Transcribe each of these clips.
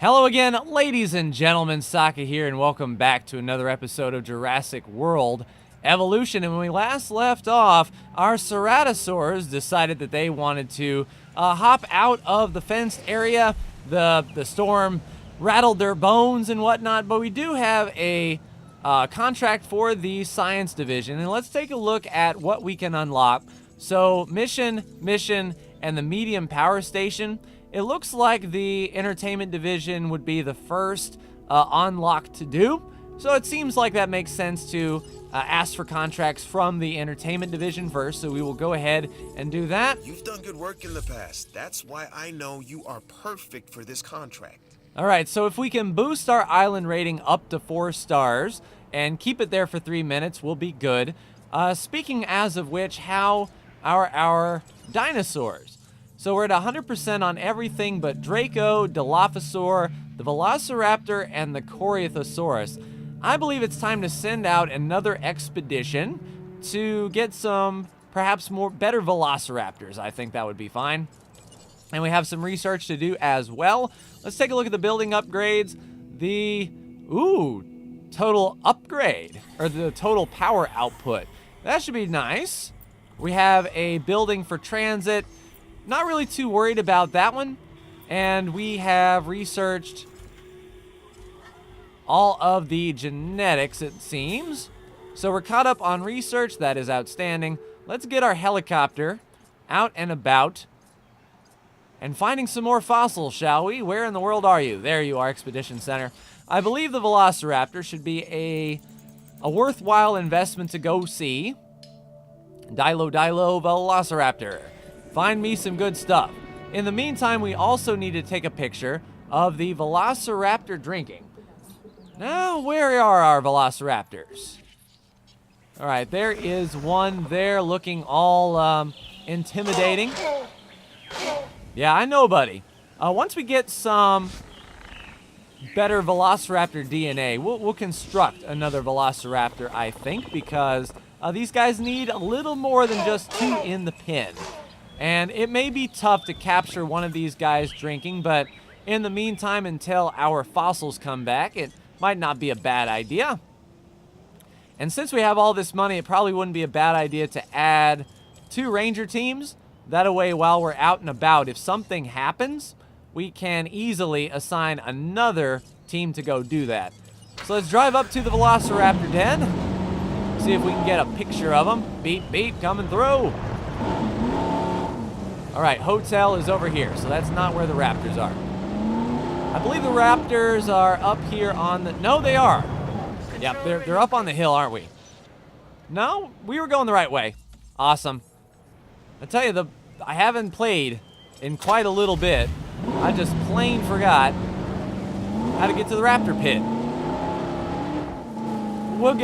Hello again, ladies and gentlemen, Saka here, and welcome back to another episode of Jurassic World Evolution. And when we last left off, our Ceratosaurs decided that they wanted to hop out of the fenced area. The storm rattled their bones and whatnot, but we do have a contract for the Science Division, and let's take a look at what we can unlock. So, mission, and the medium power station. It looks like the Entertainment Division would be the first unlock to do. So it seems like that makes sense to ask for contracts from the Entertainment Division first. So we will go ahead and do that. You've done good work in the past. That's why I know you are perfect for this contract. All right, so if we can boost our island rating up to 4 stars and keep it there for 3 minutes, we'll be good. Speaking as of which, how are our dinosaurs? So we're at 100% on everything but Draco, Dilophosaur, the Velociraptor, and the Corythosaurus. I believe it's time to send out another expedition to get some, perhaps better Velociraptors. I think that would be fine. And we have some research to do as well. Let's take a look at the building upgrades. The, total upgrade, or the total power output. That should be nice. We have a building for transit. Not really too worried about that one. And we have researched all of the genetics, it seems. So we're caught up on research. That is outstanding. Let's get our helicopter out and about and finding some more fossils, shall we? Where in the world are you? There you are, Expedition Center. I believe the Velociraptor should be a worthwhile investment to go see. Dilo Velociraptor. Find me some good stuff. In the meantime, we also need to take a picture of the Velociraptor drinking. Now, where are our Velociraptors? All right, there is one there looking all intimidating. Yeah, I know, buddy. Once we get some better Velociraptor DNA, we'll construct another Velociraptor, I think, because these guys need a little more than just 2 in the pen. And it may be tough to capture one of these guys drinking, but in the meantime, until our fossils come back, it might not be a bad idea. And since we have all this money, it probably wouldn't be a bad idea to add 2 ranger teams. That way, while we're out and about, if something happens, we can easily assign another team to go do that. So let's drive up to the Velociraptor den. See if we can get a picture of them. Beep, beep, coming through. All right, hotel is over here, so that's not where the raptors are. I believe the raptors are up here on the... No, they are. Yep, they're up on the hill, aren't we? No, we were going the right way. Awesome. I tell you, I haven't played in quite a little bit. I just plain forgot how to get to the raptor pit. We'll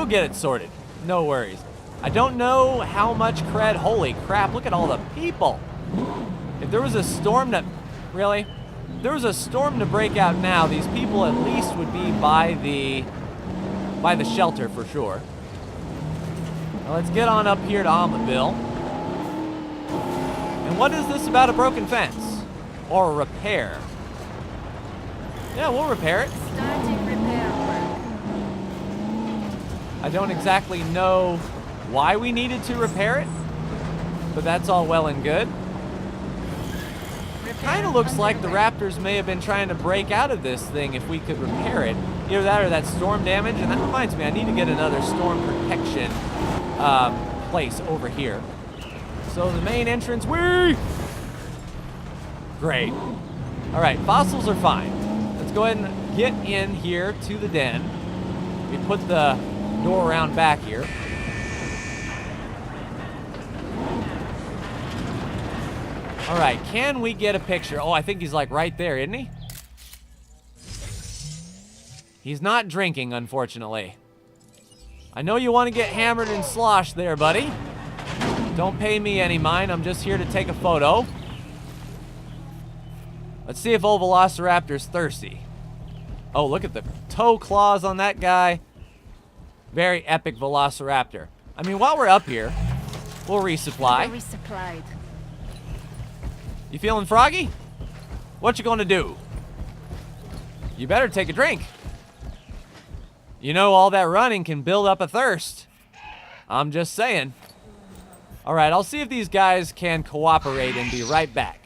get it sorted. No worries. I don't know how much cred. Holy crap, look at all the people. If there was a storm to... Really? If there was a storm to break out now, these people at least would be by the shelter for sure. Now let's get on up here to Omelettville. And what is this about a broken fence? Or a repair? Yeah, we'll repair it. Starting repair work. I don't exactly know why we needed to repair it, but that's all well and good. Kind of looks like the raptors may have been trying to break out of this thing if we could repair it. Either that or that storm damage, and that reminds me, I need to get another storm protection place over here. So the main entrance, Great. All right, fossils are fine. Let's go ahead and get in here to the den. We put the door around back here. All right, can we get a picture? Oh, I think he's like right there, isn't he? He's not drinking, unfortunately. I know you want to get hammered and sloshed there, buddy. Don't pay me any mind. I'm just here to take a photo. Let's see if old Velociraptor's thirsty. Oh, look at the toe claws on that guy. Very epic Velociraptor. I mean, while we're up here, we'll resupply. Resupplied. You feeling froggy? What you gonna do? You better take a drink. You know, all that running can build up a thirst. I'm just saying. All right, I'll see if these guys can cooperate and be right back.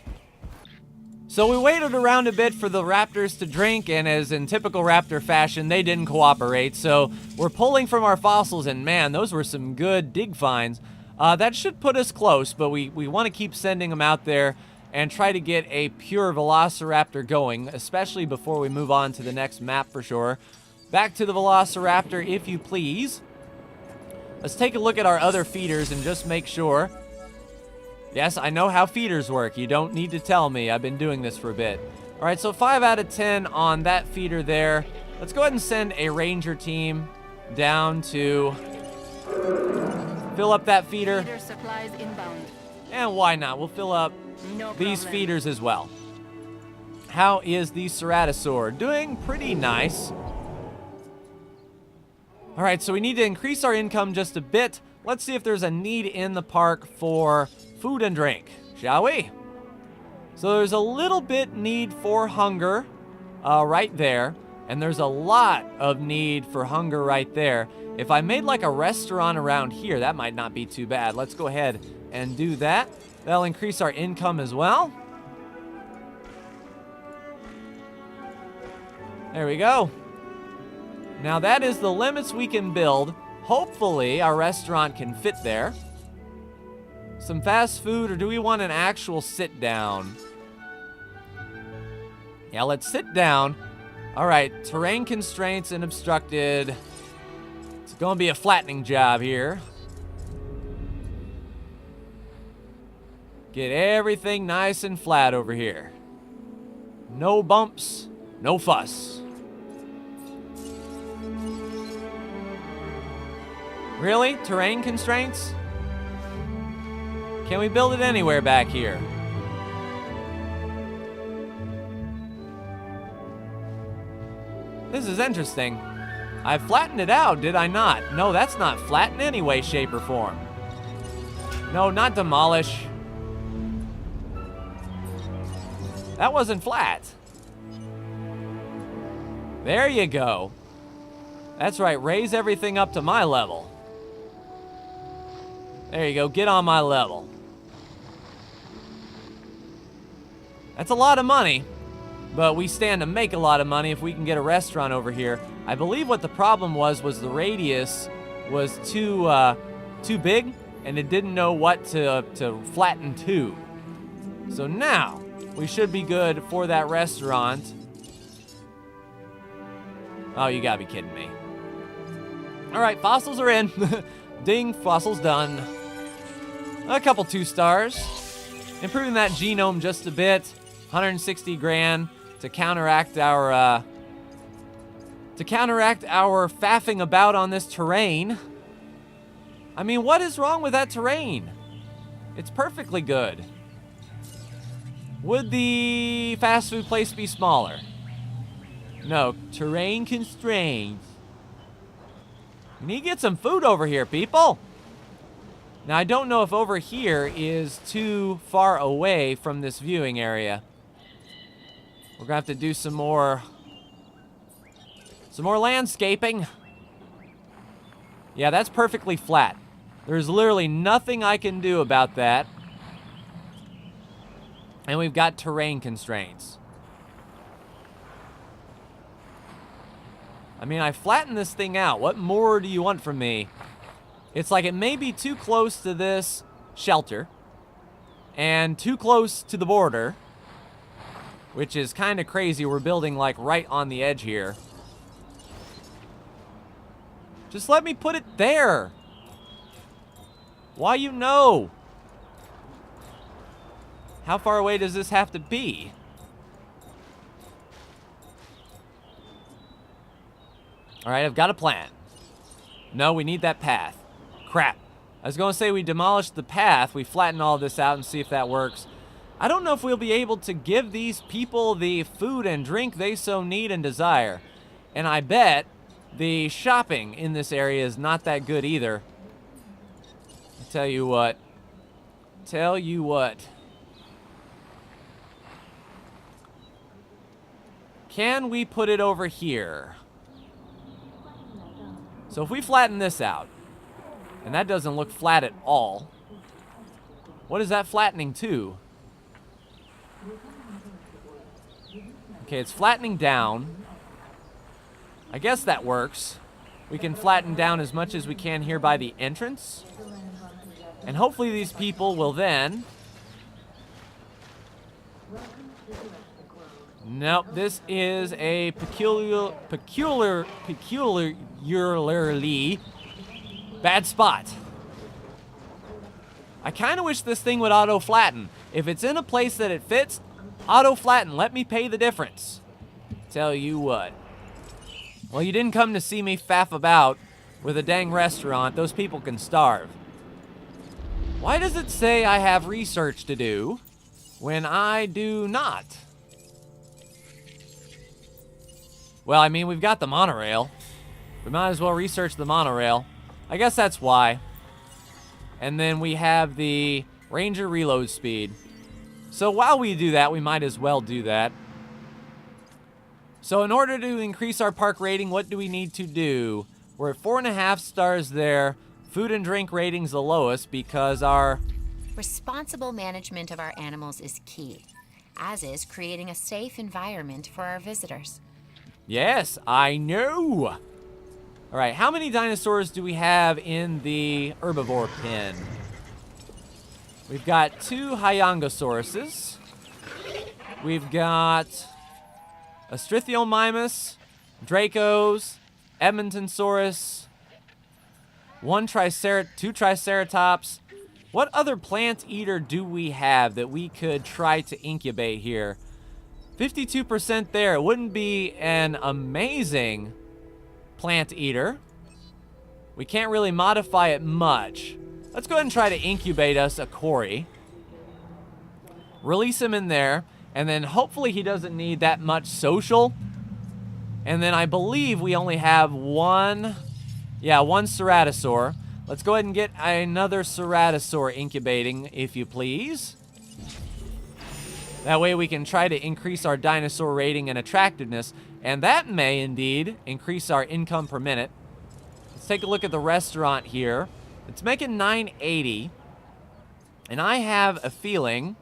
So we waited around a bit for the raptors to drink, and as in typical raptor fashion, they didn't cooperate. So we're pulling from our fossils, and man, those were some good dig finds. That should put us close, but we want to keep sending them out there and try to get a pure velociraptor going, especially before we move on to the next map for sure. Back to the velociraptor, if you please. Let's take a look at our other feeders and just make sure. Yes, I know how feeders work. You don't need to tell me. I've been doing this for a bit. All right, so 5 out of 10 on that feeder there. Let's go ahead and send a ranger team down to fill up that feeder. Feeder supplies inbound. And why not? We'll fill up No these problem. feeders as well. How is the Ceratosaur? Doing pretty nice. All right, so we need to increase our income just a bit. Let's see if there's a need in the park for food and drink, shall we? So there's a little bit need for hunger right there, and there's a lot of need for hunger right there. If I made like a restaurant around here, that might not be too bad. Let's go ahead and do that. That'll increase our income as well. There we go. Now that is the limits we can build. Hopefully our restaurant can fit there. Some fast food, or do we want an actual sit down? Yeah, let's sit down. All right, terrain constraints and obstructed. It's gonna be a flattening job here. Get everything nice and flat over here. No bumps, no fuss. Really? Terrain constraints? Can we build it anywhere back here? This is interesting. I flattened it out, did I not? No, that's not flat in any way, shape, or form. No, not demolish. That wasn't flat. There you go. That's right, raise everything up to my level. There you go, get on my level. That's a lot of money, but we stand to make a lot of money if we can get a restaurant over here. I believe what the problem was the radius was too big, and it didn't know what to flatten to. So now, we should be good for that restaurant. Oh, you gotta be kidding me. All right, fossils are in. Ding, fossils done. A couple 2 stars. Improving that genome just a bit. 160 grand to counteract our faffing about on this terrain. I mean, what is wrong with that terrain? It's perfectly good. Would the fast food place be smaller? No, terrain constraints. We need to get some food over here, people. Now, I don't know if over here is too far away from this viewing area. We're gonna have to do some more landscaping. Yeah, that's perfectly flat. There's literally nothing I can do about that. And we've got terrain constraints. I mean, I flattened this thing out. What more do you want from me? It's like it may be too close to this shelter and too close to the border, which is kind of crazy. We're building like right on the edge here. Just let me put it there. Why you know? How far away does this have to be? All right, I've got a plan. No, we need that path. Crap. I was going to say we demolished the path. We flatten all this out and see if that works. I don't know if we'll be able to give these people the food and drink they so need and desire. And I bet the shopping in this area is not that good either. I'll tell you what. Tell you what. Can we put it over here? So if we flatten this out, and that doesn't look flat at all, what is that flattening to? Okay, it's flattening down. I guess that works. We can flatten down as much as we can here by the entrance. And hopefully these people will then... Nope, this is a peculiarly bad spot. I kind of wish this thing would auto-flatten. If it's in a place that it fits, auto-flatten. Let me pay the difference. Tell you what. Well, you didn't come to see me faff about with a dang restaurant. Those people can starve. Why does it say I have research to do when I do not? Well, I mean, we've got the monorail. We might as well research the monorail. I guess that's why. And then we have the Ranger reload speed. So while we do that, we might as well do that. So in order to increase our park rating, what do we need to do? We're at 4.5 stars there. Food and drink rating's the lowest because our... Responsible management of our animals is key, as is creating a safe environment for our visitors. Yes, I know. All right, how many dinosaurs do we have in the herbivore pen? We've got 2 Hyangosauruses. We've got a Strithiomymus, Dracos, Edmontonsaurus, 2 Triceratops. What other plant eater do we have that we could try to incubate here? 52% there. It wouldn't be an amazing plant eater. We can't really modify it much. Let's go ahead and try to incubate us a Cory. Release him in there, and then hopefully he doesn't need that much social. And then I believe we only have one Ceratosaur. Let's go ahead and get another Ceratosaur incubating, if you please. That way we can try to increase our dinosaur rating and attractiveness, and that may indeed increase our income per minute. Let's take a look at the restaurant here. It's making $9.80, and I have a feeling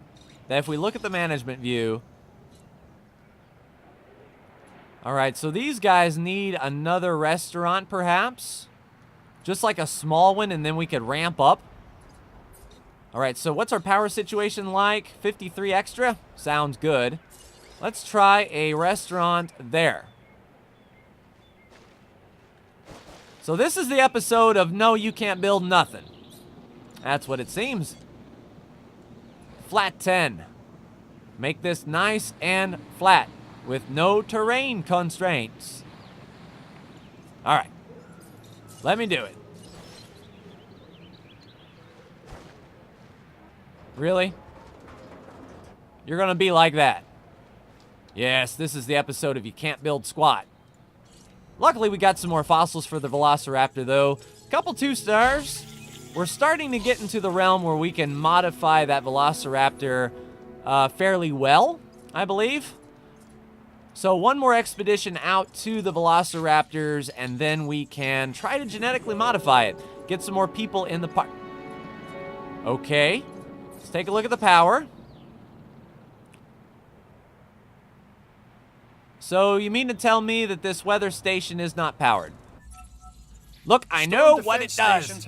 that if we look at the management view... Alright, so these guys need another restaurant, perhaps? Just like a small one, and then we could ramp up. Alright, so what's our power situation like? 53 extra? Sounds good. Let's try a restaurant there. So this is the episode of No, You Can't Build Nothing. That's what it seems. Flat 10. Make this nice and flat with no terrain constraints. Alright. Let me do it. Really? You're gonna be like that? Yes, this is the episode of You Can't Build Squat. Luckily, we got some more fossils for the Velociraptor, though. Couple 2 stars. We're starting to get into the realm where we can modify that Velociraptor fairly well, I believe. So one more expedition out to the Velociraptors, and then we can try to genetically modify it. Get some more people in the park. Okay. Let's take a look at the power. So you mean to tell me that this weather station is not powered? Look, I know what it does.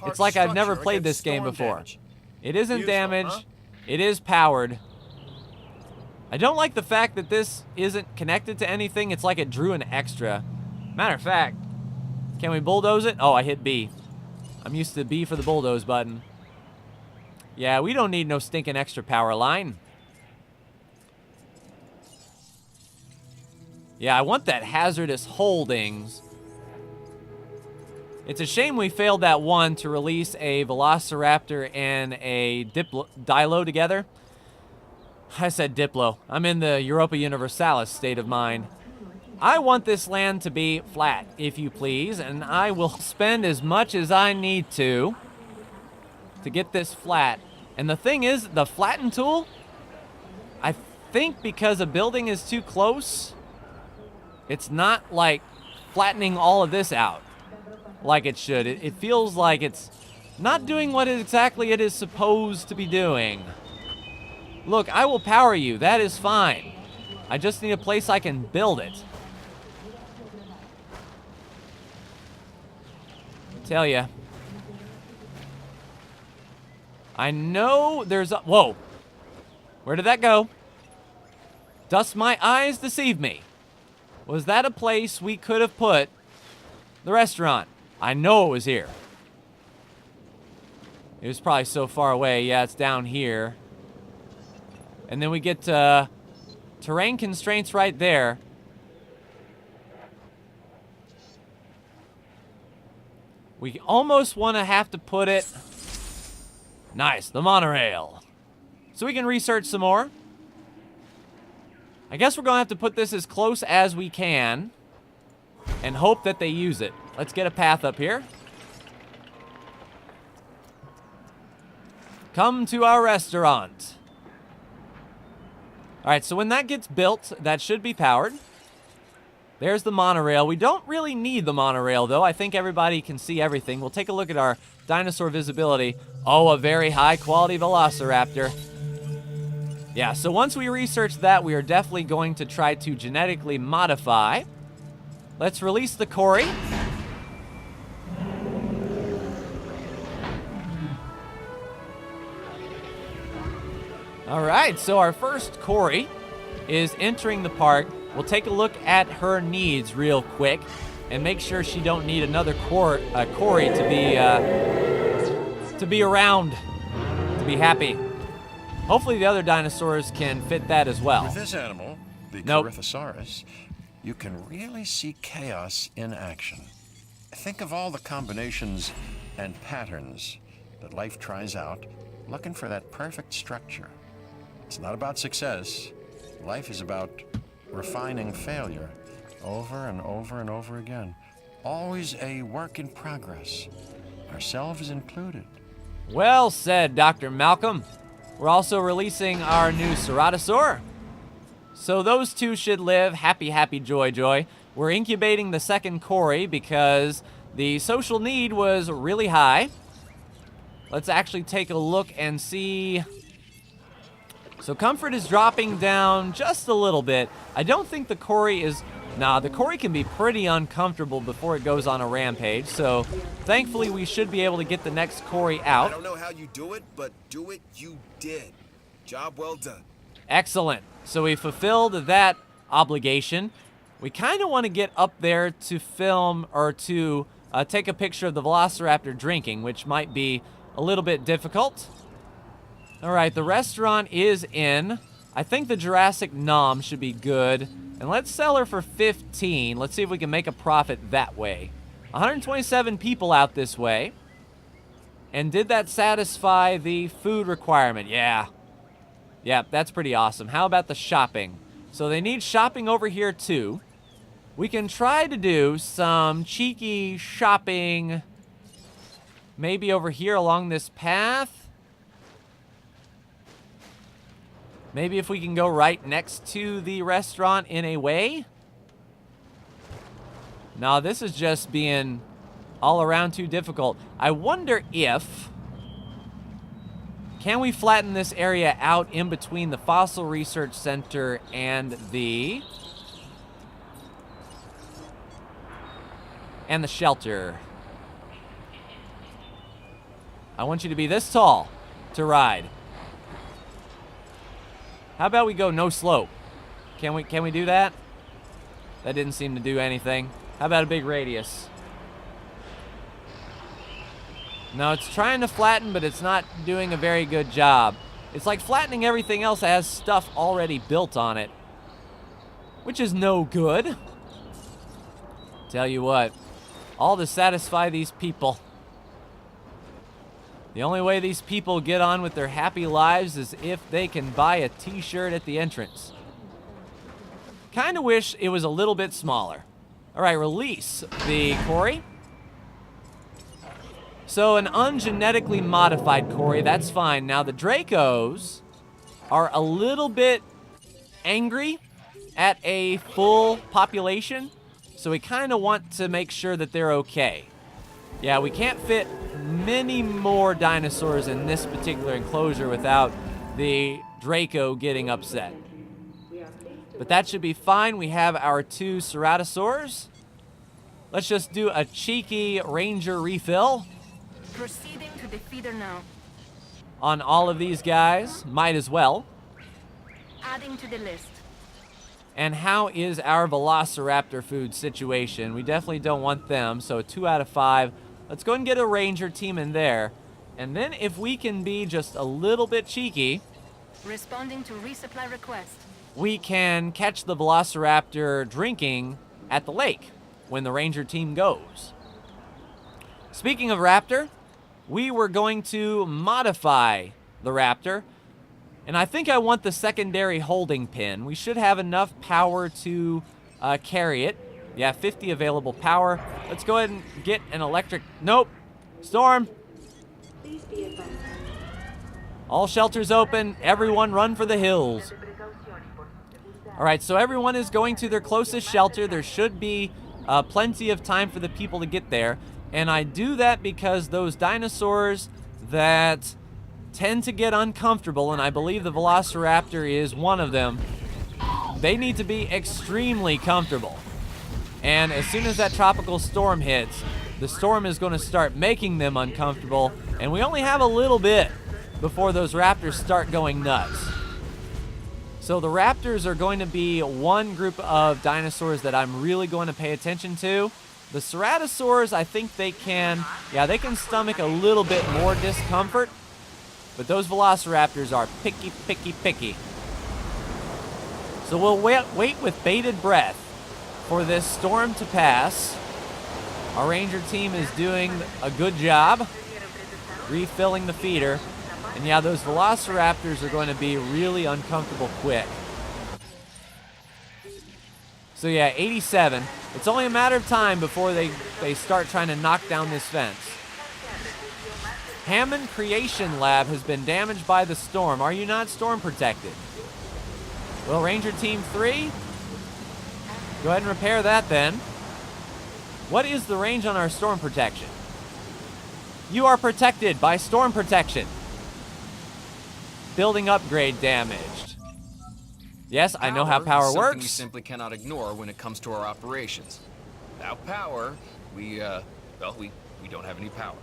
It's like I've never played this game before. It isn't damaged. It is powered. I don't like the fact that this isn't connected to anything. It's like it drew an extra. Matter of fact, can we bulldoze it? Oh, I hit B. I'm used to B for the bulldoze button. Yeah, we don't need no stinking extra power line. Yeah, I want that hazardous holdings. It's a shame we failed that one to release a Velociraptor and a Dilo together. I said Diplo. I'm in the Europa Universalis state of mind. I want this land to be flat, if you please, and I will spend as much as I need to get this flat. And the thing is, the flatten tool, I think because a building is too close, it's not like flattening all of this out like it should. It feels like it's not doing what exactly it is supposed to be doing. Look, I will power you. That is fine. I just need a place I can build it. Tell ya. I know there's a... Whoa. Where did that go? Does my eyes deceive me? Was that a place we could have put the restaurant? I know it was here. It was probably so far away. Yeah, it's down here. And then we get terrain constraints right there. We almost want to have to put it... Nice, the monorail. So we can research some more. I guess we're going to have to put this as close as we can and hope that they use it. Let's get a path up here. Come to our restaurant. All right, so when that gets built, that should be powered. There's the monorail. We don't really need the monorail, though. I think everybody can see everything. We'll take a look at our dinosaur visibility. Oh, a very high-quality velociraptor. Yeah, so once we research that, we are definitely going to try to genetically modify. Let's release the Cory. All right, so our first Cory is entering the park. We'll take a look at her needs real quick and make sure she don't need another Cory to be around, to be happy. Hopefully the other dinosaurs can fit that as well. With this animal, the Nope. Ceratosaurus, you can really see chaos in action. Think of all the combinations and patterns that life tries out, looking for that perfect structure. It's not about success. Life is about refining failure over and over and over again. Always a work in progress, ourselves included. Well said, Dr. Malcolm. We're also releasing our new Ceratosaur. So those two should live happy, happy, joy, joy. We're incubating the second Cory because the social need was really high. Let's actually take a look and see. So comfort is dropping down just a little bit. I don't think the Cory is... Nah, the Cory can be pretty uncomfortable before it goes on a rampage. So thankfully we should be able to get the next Cory out. I don't know how you do it, but do it you did. Job well done. Excellent. So we fulfilled that obligation. We kind of want to get up there to film or to take a picture of the Velociraptor drinking, which might be a little bit difficult. All right, the restaurant is in. I think the Jurassic Nom should be good. And let's sell her for 15. Let's see if we can make a profit that way. 127 people out this way. And did that satisfy the food requirement? Yeah. Yeah, that's pretty awesome. How about the shopping? So they need shopping over here too. We can try to do some cheeky shopping maybe over here along this path. Maybe if we can go right next to the restaurant in a way. No, this is just being all around too difficult. I wonder if... Can we flatten this area out in between the Fossil Research Center and the shelter? I want you to be this tall to ride. How about we go no slope? Can we do that? That didn't seem to do anything. How about a big radius? No, it's trying to flatten, but it's not doing a very good job. It's like flattening everything else that has stuff already built on it, which is no good. Tell you what, all to satisfy these people. The only way these people get on with their happy lives is if they can buy a t-shirt at the entrance. Kind of wish it was a little bit smaller. All right, release the Cory. So an ungenetically modified Cory, that's fine. Now the Dracos are a little bit angry at a full population, so we kind of want to make sure that they're okay. Yeah, we can't fit many more dinosaurs in this particular enclosure without the Draco getting upset. But that should be fine. We have our 2 Ceratosaurs. Let's just do a cheeky Ranger refill Proceeding to the feeder now. on all of these guys. Might as well. Adding to the list. And how is our Velociraptor food situation? We definitely don't want them, so a 2 out of 5. Let's go ahead and get a Ranger team in there. And then if we can be just a little bit cheeky, Responding to resupply request. we can catch the Velociraptor drinking at the lake when the Ranger team goes. Speaking of Raptor, we were going to modify the Raptor, and I think I want the secondary holding pin. We should have enough power to carry it. Yeah, 50 available power. Let's go ahead and get an electric... Nope. Storm. All shelters open. Everyone run for the hills. All right, so everyone is going to their closest shelter. There should be plenty of time for the people to get there. And I do that because those dinosaurs that tend to get uncomfortable, and I believe the Velociraptor is one of them, they need to be extremely comfortable. And as soon as that tropical storm hits, the storm is going to start making them uncomfortable, and we only have a little bit before those raptors start going nuts. So the raptors are going to be one group of dinosaurs that I'm really going to pay attention to. The Ceratosaurs, I think they can stomach a little bit more discomfort, but those Velociraptors are picky, picky, picky. So we'll wait with bated breath for this storm to pass. Our Ranger team is doing a good job refilling the feeder. And yeah, those Velociraptors are going to be really uncomfortable quick. So yeah, 87. It's only a matter of time before they start trying to knock down this fence. Hammond Creation Lab has been damaged by the storm. Are you not storm protected? Well, Ranger Team 3, go ahead and repair that then. What is the range on our storm protection? You are protected by storm protection. Building upgrade damaged. Yes, I know how power is something works. we simply cannot ignore when it comes to our operations. Without power, we don't have any power.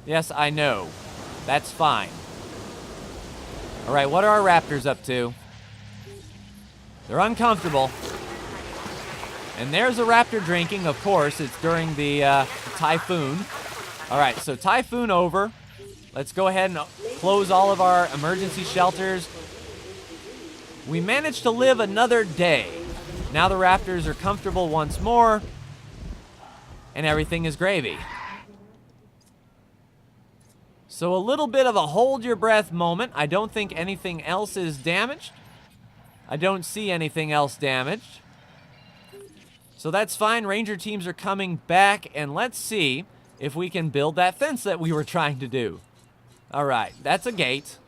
Yes, I know. That's fine. All right, what are our raptors up to? They're uncomfortable. And there's a raptor drinking, of course. It's during the typhoon. All right, so typhoon over. Let's go ahead and close all of our emergency shelters. We managed to live another day. Now the raptors are comfortable once more, and everything is gravy. So a little bit of a hold your breath moment. I don't think anything else is damaged. I don't see anything else damaged. So that's fine. Ranger teams are coming back, and let's see if we can build that fence that we were trying to do. All right, that's a gate.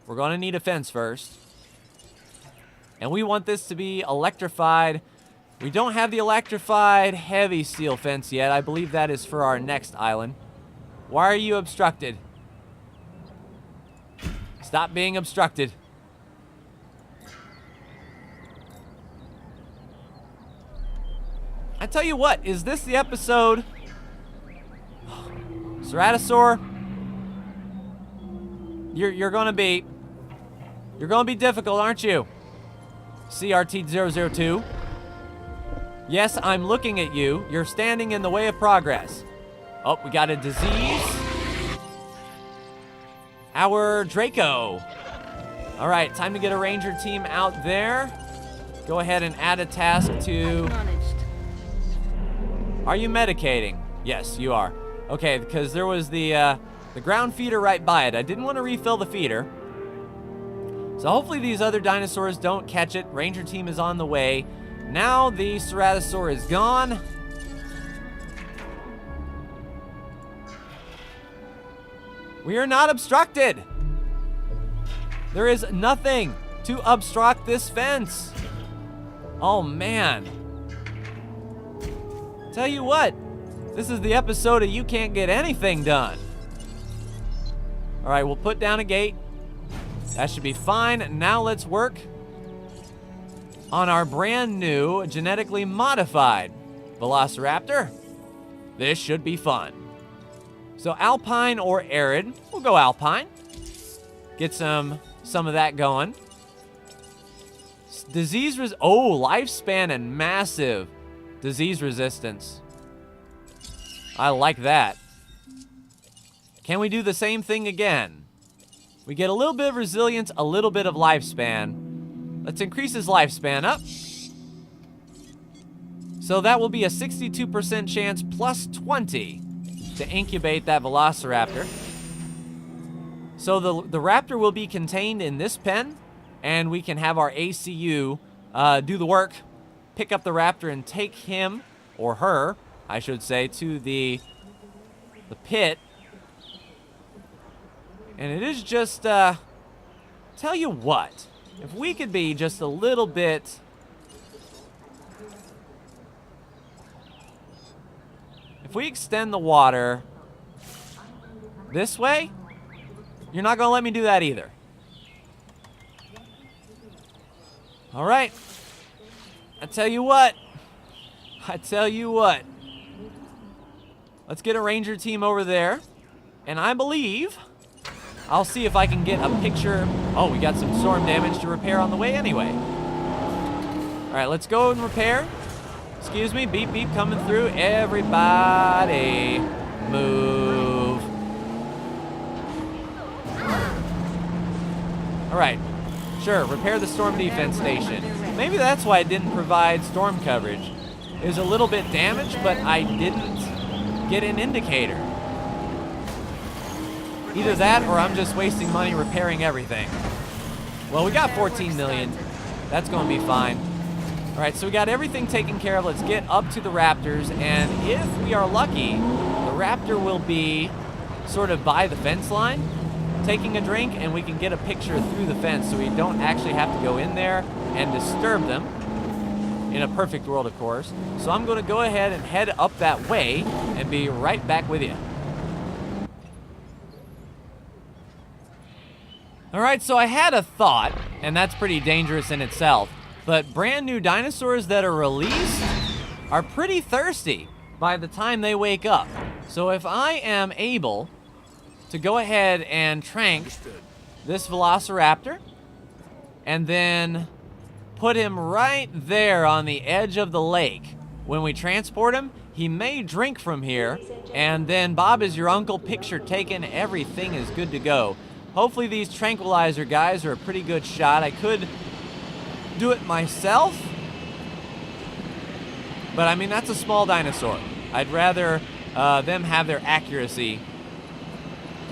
We're going to need a fence first. And we want this to be electrified. We don't have the electrified heavy steel fence yet. I believe that is for our next island. Why are you obstructed? Stop being obstructed. I tell you what, is this the episode? Ceratosaur, you're gonna be difficult, aren't you? CRT-002. Yes, I'm looking at you. You're standing in the way of progress. Oh, we got a disease. Our Draco. All right, time to get a Ranger team out there. Go ahead and add a task to... Acknowledged. Are you medicating? Yes, you are. Okay, because there was the ground feeder right by it. I didn't want to refill the feeder. So hopefully these other dinosaurs don't catch it. Ranger team is on the way. Now the Ceratosaur is gone. We are not obstructed. There is nothing to obstruct this fence. Oh, man. Tell you what, this is the episode of You Can't Get Anything Done. All right, we'll put down a gate. That should be fine. Now let's work on our brand new genetically modified Velociraptor. This should be fun. So alpine or arid, we'll go alpine. Get some of that going. Lifespan and massive disease resistance. I like that. Can we do the same thing again? We get a little bit of resilience, a little bit of lifespan. Let's increase his lifespan up. So that will be a 62% chance plus 20 to incubate that Velociraptor. So the raptor will be contained in this pen, and we can have our ACU do the work, pick up the raptor and take him, or her, I should say, to the pit. And it is just, tell you what, if we could be just a little bit, if we extend the water this way, you're not gonna let me do that either. All right, I tell you what, let's get a ranger team over there, and I believe I'll see if I can get a picture. Oh, we got some storm damage to repair on the way anyway. All right, let's go and repair. Excuse me, beep, beep, coming through. Everybody move. All right, sure, repair the storm defense station. Maybe that's why it didn't provide storm coverage. It was a little bit damaged, but I didn't get an indicator. Either that or I'm just wasting money repairing everything. Well, we got 14 million. That's going to be fine. All right, so we got everything taken care of. Let's get up to the raptors, and if we are lucky, the raptor will be sort of by the fence line, taking a drink, and we can get a picture through the fence so we don't actually have to go in there and disturb them. In a perfect world, of course. So I'm going to go ahead and head up that way and be right back with you. All right, so I had a thought, and that's pretty dangerous in itself, but brand new dinosaurs that are released are pretty thirsty by the time they wake up. So if I am able to go ahead and trank this Velociraptor and then put him right there on the edge of the lake, when we transport him, he may drink from here, and then Bob is your uncle, picture taken, everything is good to go. Hopefully these tranquilizer guys are a pretty good shot. I could do it myself, but I mean, that's a small dinosaur. I'd rather them have their accuracy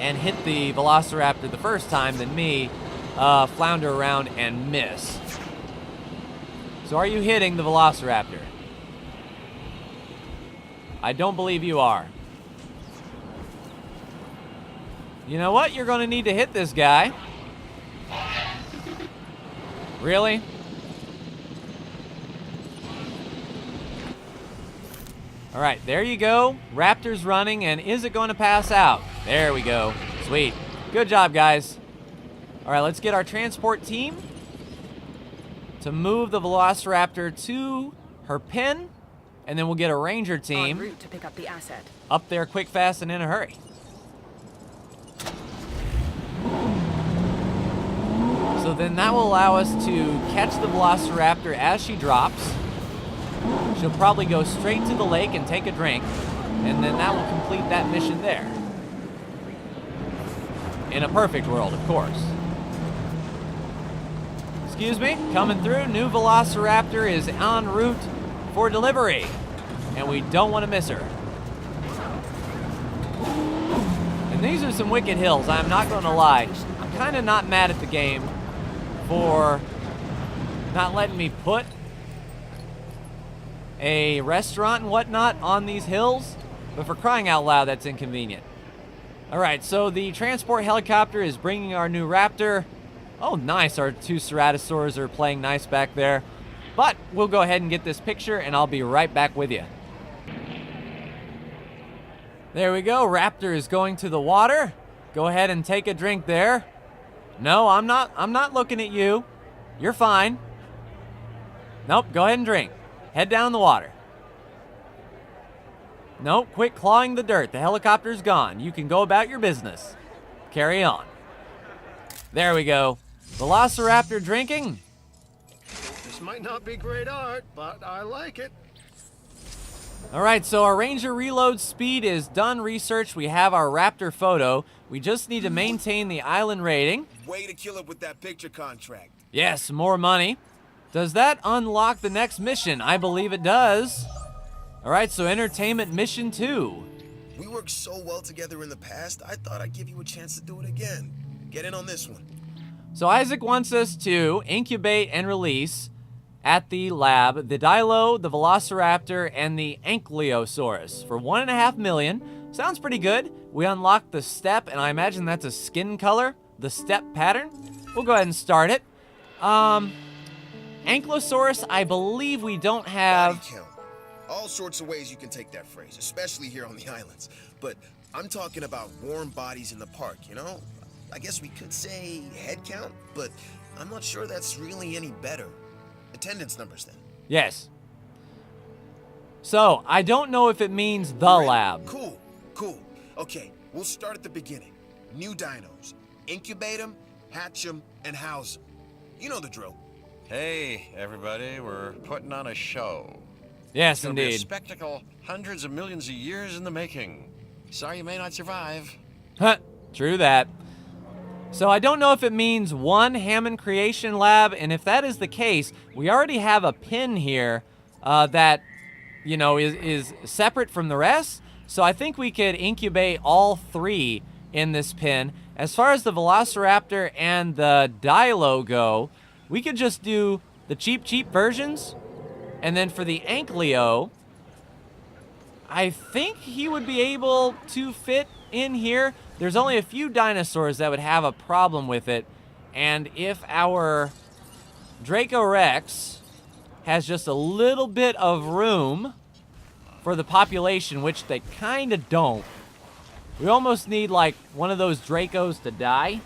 and hit the Velociraptor the first time than me flounder around and miss. So are you hitting the Velociraptor? I don't believe you are. You know what? You're going to need to hit this guy. Really? All right, there you go. Raptor's running, and is it going to pass out? There we go. Sweet. Good job, guys. All right, let's get our transport team to move the Velociraptor to her pen, and then we'll get a ranger En team route to pick up the asset. up there quick, fast, and in a hurry. So then that will allow us to catch the Velociraptor as she drops. She'll probably go straight to the lake and take a drink, and then that will complete that mission there. In a perfect world, of course. Excuse me, coming through. New Velociraptor is en route for delivery, and we don't want to miss her. And these are some wicked hills, I'm not going to lie. I'm kind of not mad at the game for not letting me put a restaurant and whatnot on these hills, but for crying out loud, that's inconvenient. All right, so the transport helicopter is bringing our new Raptor Oh, nice. Our two Ceratosaurs are playing nice back there. But we'll go ahead and get this picture, and I'll be right back with you. There we go. Raptor is going to the water. Go ahead and take a drink there. No, I'm not looking at you. You're fine. Nope, go ahead and drink. Head down in the water. Nope, quit clawing the dirt. The helicopter's gone. You can go about your business. Carry on. There we go. Velociraptor drinking. This might not be great art, but I like it. All right, so our Ranger reload speed is done research. We have our Raptor photo. We just need to maintain the island rating. Way to kill it with that picture contract. Yes, more money. Does that unlock the next mission? I believe it does. All right, so entertainment mission 2. We worked so well together in the past, I thought I'd give you a chance to do it again. Get in on this one. So Isaac wants us to incubate and release at the lab the Dilo, the Velociraptor, and the Ankylosaurus for $1.5 million. Sounds pretty good. We unlock the step, and I imagine that's a skin color, the step pattern. We'll go ahead and start it. Ankylosaurus, I believe we don't have... Body count. All sorts of ways you can take that phrase, especially here on the islands. But I'm talking about warm bodies in the park, you know? I guess we could say head count, but I'm not sure that's really any better. Attendance numbers, then. Yes. So, I don't know if it means the Great. lab. Cool. Okay, we'll start at the beginning. New dinos. Incubate them, hatch them, and house them. You know the drill. Hey, everybody, we're putting on a show. Yes, It's gonna be a indeed. spectacle hundreds of millions of years in the making. Sorry you may not survive. Huh, true that. So I don't know if it means one Hammond Creation Lab, and if that is the case, we already have a pin here that, you know, is separate from the rest. So I think we could incubate all 3 in this pin. As far as the Velociraptor and the Dilo go, we could just do the cheap versions. And then for the Ankylo, I think he would be able to fit in here. There's only a few dinosaurs that would have a problem with it. And if our Draco Rex has just a little bit of room for the population, which they kind of don't, we almost need like one of those Dracos to die,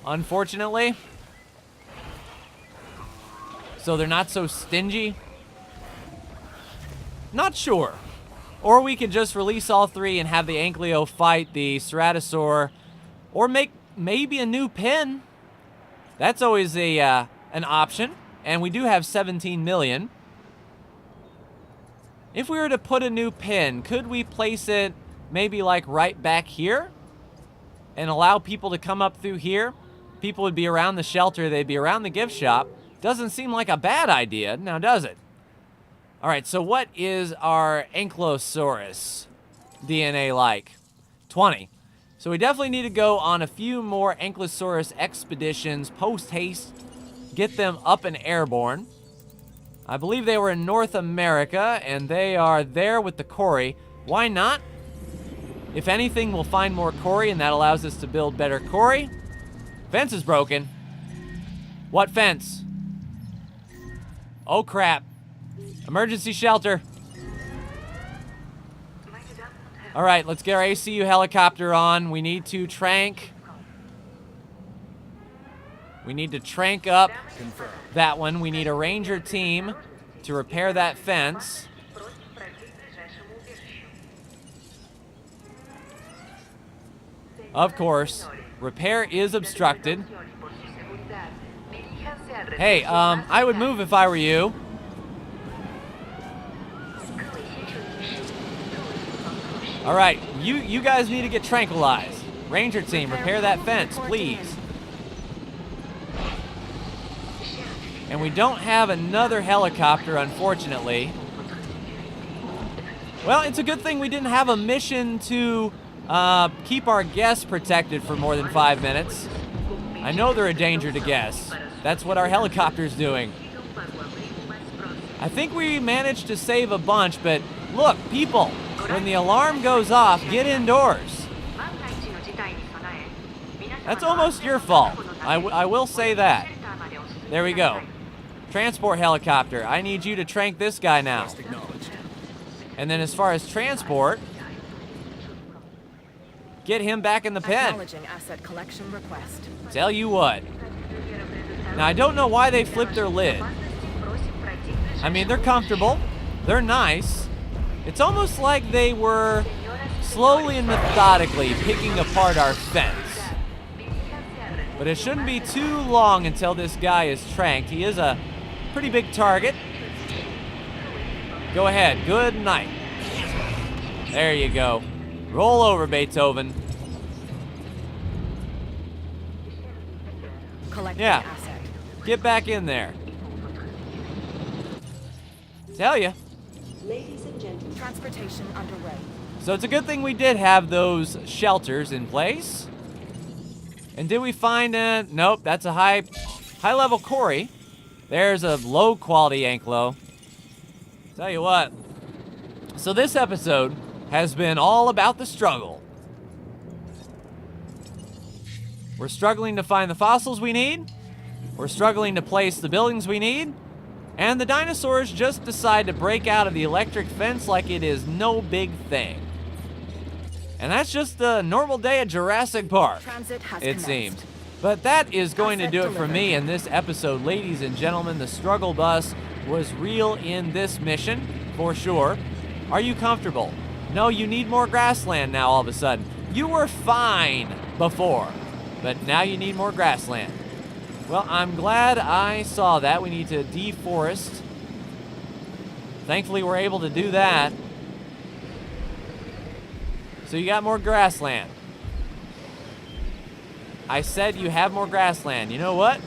unfortunately. So they're not so stingy. Not sure. Or we could just release all 3 and have the Ankylo fight the Ceratosaur, or make maybe a new pin. That's always an option. And we do have 17 million. If we were to put a new pin, could we place it maybe like right back here and allow people to come up through here? People would be around the shelter, they'd be around the gift shop. Doesn't seem like a bad idea, now does it? All right, so what is our Ankylosaurus DNA like? 20. So we definitely need to go on a few more Ankylosaurus expeditions post-haste, get them up and airborne. I believe they were in North America, and they are there with the Cory. Why not? If anything, we'll find more Cory, and that allows us to build better Cory. Fence is broken. What fence? Oh, crap. Emergency shelter. All right, let's get our ACU helicopter on. We need to trank. We need to trank up that one. We need a ranger team to repair that fence. Of course, repair is obstructed. Hey, I would move if I were you. All right, you guys need to get tranquilized. Ranger team, repair that fence, please. And we don't have another helicopter, unfortunately. Well, it's a good thing we didn't have a mission to keep our guests protected for more than 5 minutes. I know they're a danger to guests. That's what our helicopter's doing. I think we managed to save a bunch, but look, people, when the alarm goes off, get indoors. That's almost your fault. I will say that. There we go. Transport helicopter. I need you to trank this guy now. And then as far as transport, get him back in the pen. Acknowledging asset collection request. Tell you what. Now, I don't know why they flipped their lid. I mean, they're comfortable. They're nice. It's almost like they were slowly and methodically picking apart our fence. But it shouldn't be too long until this guy is tranked. He is a pretty big target. Go ahead. Good night. There you go. Roll over, Beethoven. Collecting Yeah. asset. Get back in there. Tell ya. Transportation underway. So it's a good thing we did have those shelters in place. And did we find a... Nope, that's a high-level quarry. There's a low-quality Anklo. Tell you what. So this episode has been all about the struggle. We're struggling to find the fossils we need. We're struggling to place the buildings we need. And the dinosaurs just decide to break out of the electric fence like it is no big thing. And that's just a normal day at Jurassic Park, Transit has it commenced. seems. But that is going to Asset do it for delivered. me in this episode, ladies and gentlemen. The struggle bus was real in this mission, for sure. Are you comfortable? No, you need more grassland now all of a sudden. You were fine before, but now you need more grassland. Well, I'm glad I saw that. We need to deforest. Thankfully, we're able to do that. So you got more grassland. I said you have more grassland. You know what?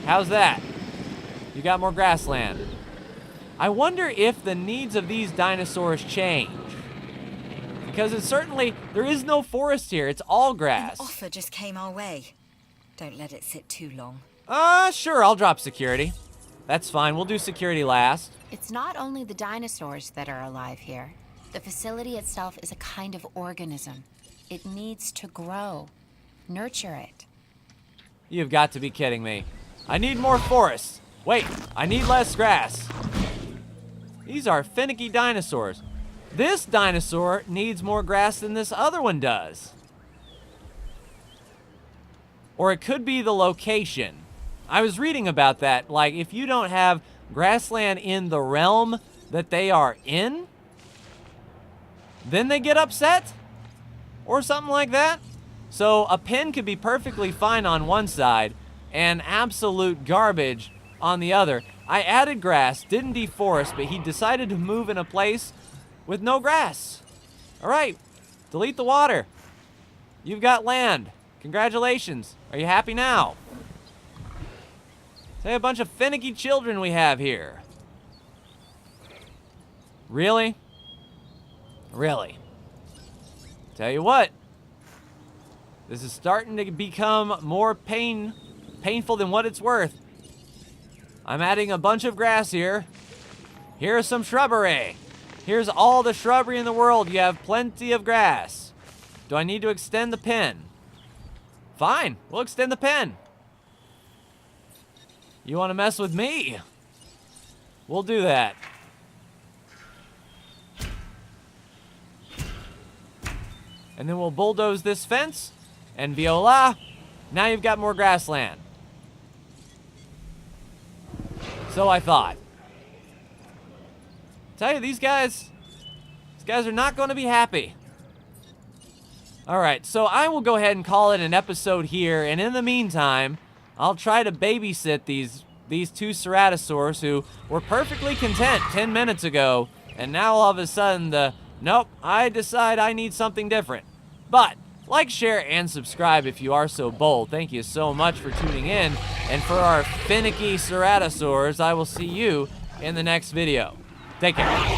How's that? You got more grassland. I wonder if the needs of these dinosaurs change. Because it's certainly, there is no forest here. It's all grass. An offer just came our way. Don't let it sit too long. Sure, I'll drop security. That's fine. We'll do security last. It's not only the dinosaurs that are alive here. The facility itself is a kind of organism. It needs to grow. Nurture it. You've got to be kidding me. I need more forests. Wait, I need less grass. These are finicky dinosaurs. This dinosaur needs more grass than this other one does. Or it could be the location. I was reading about that. Like, if you don't have grassland in the realm that they are in, then they get upset? Or something like that? So a pen could be perfectly fine on one side and absolute garbage on the other. I added grass, didn't deforest, but he decided to move in a place with no grass. All right, delete the water. You've got land. Congratulations. Are you happy now? Say a bunch of finicky children we have here. Really? Really? Tell you what. This is starting to become more painful than what it's worth. I'm adding a bunch of grass here. Here's some shrubbery. Here's all the shrubbery in the world. You have plenty of grass. Do I need to extend the pen? Fine, we'll extend the pen. You want to mess with me? We'll do that. And then we'll bulldoze this fence. And voila, now you've got more grassland. So I thought. Tell you, these guys are not going to be happy. All right, so I will go ahead and call it an episode here. And in the meantime, I'll try to babysit these two Ceratosaurs who were perfectly content 10 minutes ago. And now all of a sudden, nope, I decide I need something different. But like, share, and subscribe if you are so bold. Thank you so much for tuning in. And for our finicky Ceratosaurs, I will see you in the next video. Take care.